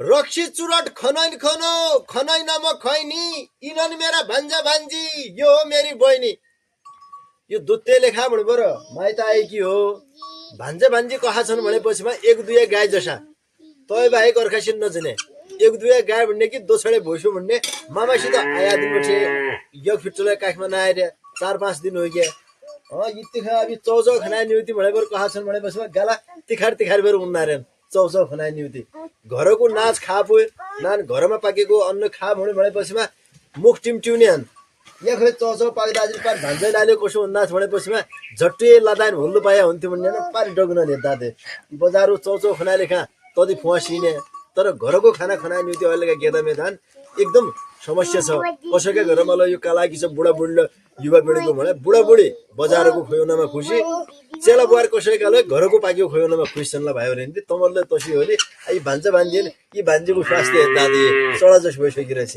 रक्सी चुरट खनाइन खनो खनाइन म खैनी इनन मेरा भान्जा भान्जी यो हो मेरी बहिनी। यो दुत्ते लेखा भन्नु पर्यो माइत आएकी हो भान्जा भान्जी कहाँ छन् भनेपछि एक दुई गाई जसा तय बाहेक अर्कासित नचिने एक दुई गाई भन्ने कि दोछडे भोसो भन्ने मामासित आया दिनपछि यक फिटोलाई काखमा नआएर 4-5 दिन हो गया यतिखा अब चौचौ खनाइ निउति भनेर कहाँ छन् भनेपछि गाला तिखार तिखार बेर उन्नारेन चौचौ खनाइ निउति घरको नाच खापो नान घरमा पाकेको अन्न खा भनेपछि मुख टिमटिउने हन् यहाँ खै चौचौ पाक्दा पार भान्जै लाले कसो हुन्नाछ भनेपछि झट्टे लदान हुल्नु पाए हुन्थ्यो भन्ने पारि डगुन दाते बजारु चौचौ खनाइ लेखा तदी फुवासिने तर घरको खाना खनाइ निउति अहिलेका गेदा मैदान एकदम समस्या छ कसैका घरमा ल यो कालाकी छ बुढाबुढी युवा पिँढीको भने बुढाबुढी बजारको खुवाउनमा खुसी चेला बुहार कसैका ल घरको पाकेको खुवाउनमा खुसी छन् ल भयो भने तमरले तसी हो नि यी भान्जा भान्जिन यी भान्जीको स्वास्थ्य हेर्दा चढा जस भइसकिरहेछ।